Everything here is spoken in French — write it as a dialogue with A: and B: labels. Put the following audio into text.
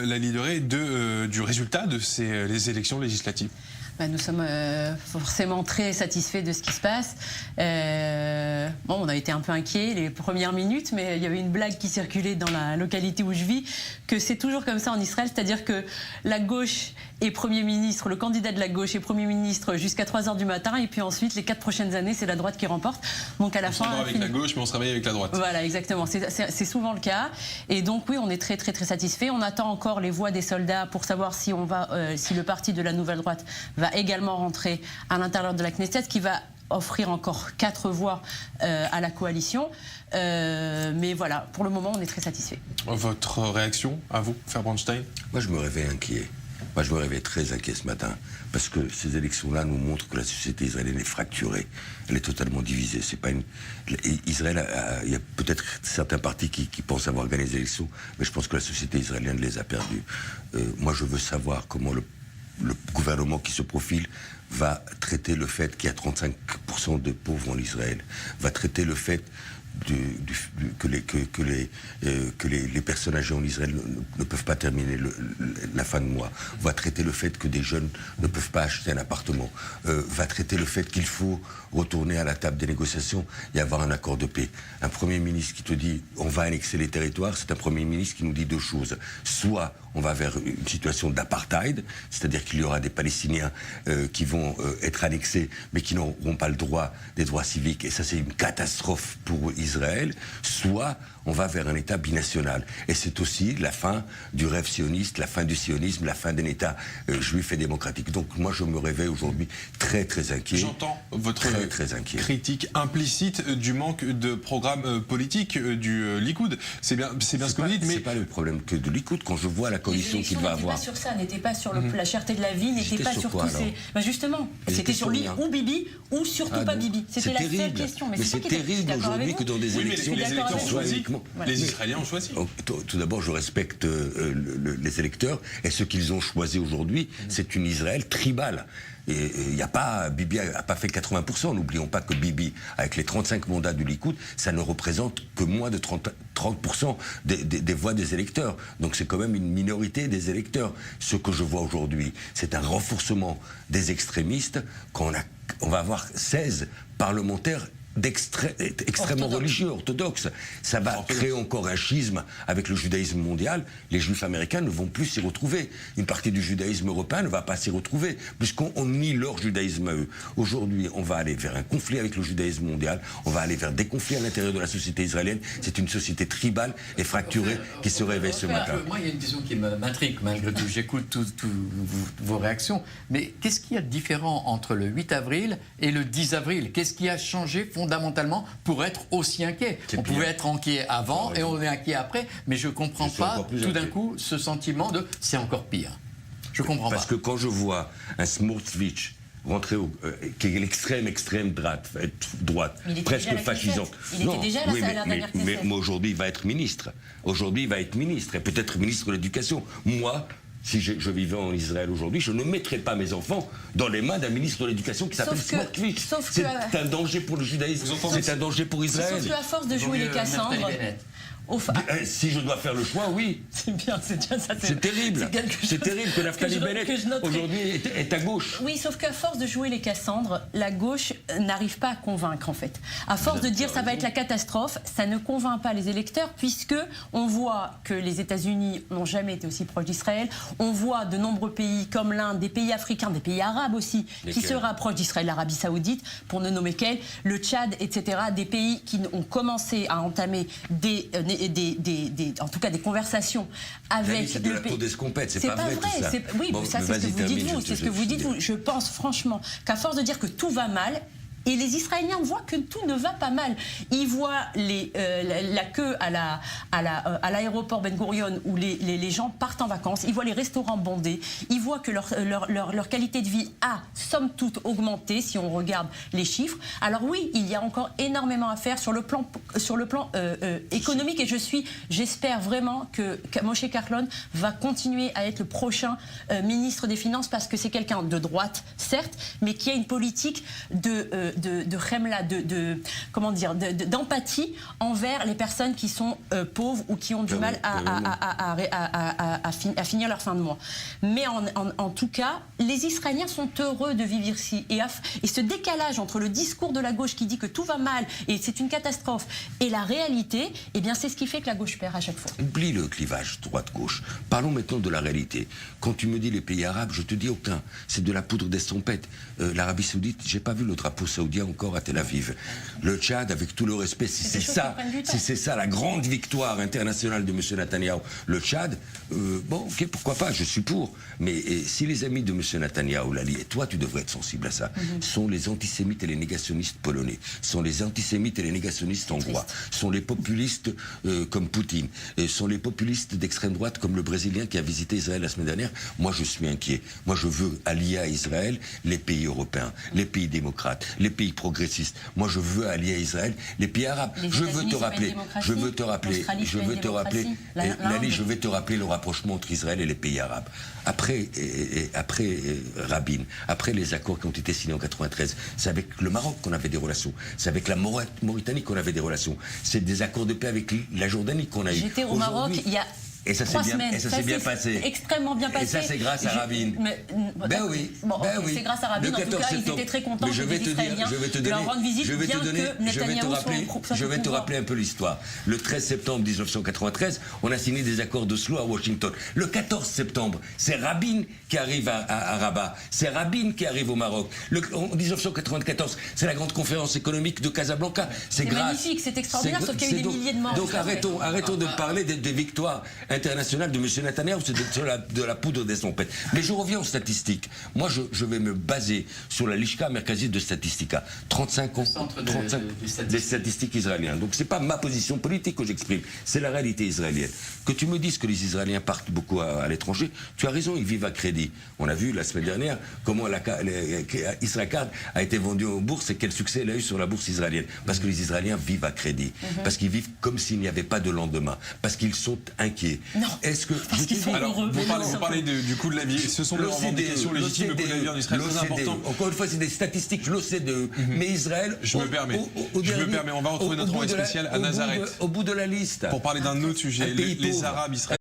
A: la Lideret du résultat de les élections législatives?
B: Nous sommes forcément très satisfaits de ce qui se passe. On a été un peu inquiets les premières minutes, mais il y avait une blague qui circulait dans la localité où je vis, que c'est toujours comme ça en Israël, c'est-à-dire que la gauche est Premier ministre, le candidat de la gauche est Premier ministre jusqu'à 3 h du matin, et puis ensuite, les 4 prochaines années, c'est la droite qui remporte. Donc à la fin...
A: On se avec la gauche, mais on se réveille avec la droite.
B: Voilà, exactement. C'est souvent le cas. Et donc oui, on est très très très satisfaits. On attend encore les voix des soldats pour savoir si si le parti de la Nouvelle Droite va également rentrer à l'intérieur de la Knesset, qui va offrir encore 4 voix à la coalition. Mais voilà, pour le moment, on est très satisfaits.
A: Votre réaction à vous, Ferbronstein?
C: Moi, je me réveille inquiet. Moi, je me réveille très inquiet ce matin, parce que ces élections-là nous montrent que la société israélienne est fracturée. Elle est totalement divisée. C'est pas Israël, il y a peut-être certains partis qui pensent avoir gagné les élections, mais je pense que la société israélienne les a perdues. Moi, je veux savoir comment le gouvernement qui se profile va traiter le fait qu'il y a 35% de pauvres en Israël, va traiter le fait que les personnes âgées en Israël ne peuvent pas terminer la fin de mois, va traiter le fait que des jeunes ne peuvent pas acheter un appartement, va traiter le fait qu'il faut retourner à la table des négociations et avoir un accord de paix. Un Premier ministre qui te dit on va annexer les territoires, c'est un Premier ministre qui nous dit 2 choses. Soit on va vers une situation d'apartheid, c'est-à-dire qu'il y aura des Palestiniens qui vont être annexés, mais qui n'auront pas des droits civiques, et ça c'est une catastrophe pour Israël, soit on va vers un État binational. Et c'est aussi la fin du rêve sioniste, la fin du sionisme, la fin d'un État juif et démocratique. Donc moi je me réveille aujourd'hui très très inquiet.
A: J'entends votre
C: très inquiet.
A: Critique implicite du manque de programme politique du Likoud. C'est bien ce que vous dites, mais...
C: C'est pas le problème que de Likoud. Quand je vois la coalition qu'il va avoir...
B: N'était pas sur ça, n'était pas sur la cherté de la vie, n'était pas sur tous ces... justement, c'était sur lui ou Bibi, ou surtout pas Bibi. C'était la seule question.
C: Mais c'est terrible aujourd'hui que dans des élections...
A: Les Israéliens ont choisi.
C: Tout d'abord, je respecte les électeurs, et ce qu'ils ont choisi aujourd'hui, c'est une Israël tribale. Et Bibi n'a pas fait 80%. N'oublions pas que Bibi, avec les 35 mandats du Likoud, ça ne représente que moins de 30% des voix des électeurs. Donc c'est quand même une minorité des électeurs. Ce que je vois aujourd'hui, c'est un renforcement des extrémistes. On va avoir 16 parlementaires extrêmement religieux, orthodoxes. Ça va créer encore un schisme avec le judaïsme mondial. Les juifs américains ne vont plus s'y retrouver. Une partie du judaïsme européen ne va pas s'y retrouver, puisqu'on nie leur judaïsme à eux. Aujourd'hui, on va aller vers un conflit avec le judaïsme mondial, on va aller vers des conflits à l'intérieur de la société israélienne. C'est une société tribale et fracturée qui se réveille ce matin.
D: Moi, il y a une question qui m'intrigue malgré tout. J'écoute toutes vos réactions. Mais qu'est-ce qu'il y a de différent entre le 8 avril et le 10 avril? Qu'est-ce qui a changé fondamentalement pour être aussi inquiet? On pouvait être inquiet avant et on est inquiet après, mais je ne comprends pas tout d'un coup ce sentiment de c'est encore pire. Je comprends pas.
C: Parce que quand je vois un Smotrich rentrer qui est l'extrême droite, presque fascisante.
B: Il était déjà là, à la dernière
C: mais aujourd'hui, il va être ministre. Aujourd'hui, il va être ministre, et peut-être ministre de l'Éducation. Moi, si je vivais en Israël aujourd'hui, je ne mettrais pas mes enfants dans les mains d'un ministre de l'Éducation qui s'appelle Smotrich. C'est un danger pour le judaïsme, c'est un danger pour Israël.
B: Sauf qu'à force de jouer les Cassandres...
C: Si je dois faire le choix, oui.
B: C'est bien, c'est déjà ça.
C: C'est terrible. C'est terrible que Naftali Bennett aujourd'hui est à gauche.
B: Oui, sauf qu'à force de jouer les Cassandres, la gauche n'arrive pas à convaincre en fait. À force de dire ça va être la catastrophe, ça ne convainc pas les électeurs puisque on voit que les États-Unis n'ont jamais été aussi proches d'Israël. On voit de nombreux pays comme l'Inde, des pays africains, des pays arabes aussi, qui se rapprochent d'Israël, l'Arabie Saoudite, pour ne nommer qu'elle, le Tchad, etc. Des pays qui ont commencé à entamer en tout cas des conversations avec
C: c'est de la peau d'escompette, c'est pas vrai tout ça.
B: Oui, bon, ça c'est ce que vous dites vous, c'est ce que vous dites vous. Je pense franchement qu'à force de dire que tout va mal, et les Israéliens voient que tout ne va pas mal. Ils voient la queue à l'aéroport Ben Gurion où les gens partent en vacances. Ils voient les restaurants bondés. Ils voient que leur qualité de vie a, somme toute, augmenté si on regarde les chiffres. Alors oui, il y a encore énormément à faire sur le plan économique et j'espère vraiment que Moshe Kahlon va continuer à être le prochain ministre des Finances parce que c'est quelqu'un de droite, certes, mais qui a une politique de khemla, comment dire, d'empathie envers les personnes qui sont pauvres ou qui ont du mal à finir leur fin de mois. Mais en tout cas, les Israéliens sont heureux de vivre ici. Et ce décalage entre le discours de la gauche qui dit que tout va mal et c'est une catastrophe et la réalité, eh bien c'est ce qui fait que la gauche perd à chaque fois.
C: Oublie le clivage droite-gauche. Parlons maintenant de la réalité. Quand tu me dis les pays arabes, je te dis aucun. C'est de la poudre d'estrompette. L'Arabie Saoudite, j'ai pas vu le drapeau saoudien encore à Tel Aviv. Le Tchad, avec tout le respect, si c'est ça la grande victoire internationale de M. Netanyahou, le Tchad, bon, ok, pourquoi pas, je suis pour. Mais si les amis de M. Netanyahou, Lali, et toi tu devrais être sensible à ça, sont les antisémites et les négationnistes polonais, sont les antisémites et les négationnistes hongrois, sont les populistes comme Poutine, sont les populistes d'extrême droite comme le Brésilien qui a visité Israël la semaine dernière. Moi je suis inquiet. Moi je veux allier à Israël les pays européens, les pays démocrates, les pays progressistes. Moi je veux allier à Israël les pays arabes. Je veux te rappeler, Lali, je vais te rappeler le rapprochement entre Israël et les pays arabes. Après Rabin, après les accords qui ont été signés en 93, c'est avec le Maroc qu'on avait des relations, c'est avec la Mauritanie qu'on avait des relations, c'est des accords de paix avec la Jordanie qu'on a eu.
B: J'étais au Maroc il y a
C: et ça
B: 3 semaines.
C: Et ça s'est bien passé.
B: Extrêmement bien passé.
C: Et ça, c'est grâce à Rabin.
B: Ben oui. C'est grâce à Rabin. En tout cas, ils étaient très contents de les Israéliens de leur rendre visite, bien que Netanyahou soit...
C: Je vais te rappeler un peu l'histoire. Le 13 septembre 1993, on a signé des accords d'Oslo à Washington. Le 14 septembre, c'est Rabin qui arrive à Rabat. C'est Rabin qui arrive au Maroc. En 1994, c'est la grande conférence économique de Casablanca.
B: C'est magnifique, c'est extraordinaire, sauf qu'il y a eu des milliers de morts.
C: Donc arrêtons de parler des victoires international de M. Netanyahou, c'est de la poudre d'estrompette. Mais je reviens aux statistiques. Moi, je vais me baser sur la Lishka Merkazit de Statistika. 35 ans, des statistiques israéliennes. Donc, c'est pas ma position politique que j'exprime, c'est la réalité israélienne. Que tu me dises que les Israéliens partent beaucoup à l'étranger, tu as raison, ils vivent à crédit. On a vu la semaine dernière comment Israël a été vendu aux bourses et quel succès elle a eu sur la bourse israélienne. Parce que les Israéliens vivent à crédit. Parce qu'ils vivent comme s'il n'y avait pas de lendemain. Parce qu'ils sont inquiets.
B: Non,
C: est-ce que
B: parce qu'ils sont heureux.
A: Vous parlez du coût de la vie. Ce sont des revendications légitimes. Le coût de la vie en Israël, c'est important.
C: Encore une fois, c'est des statistiques, l'OCDE. Mais Israël...
A: Je me permets, on va retrouver notre envoyé spécial à Nazareth.
C: Au bout de la liste.
A: Pour parler d'un autre sujet, les Arabes israéliens.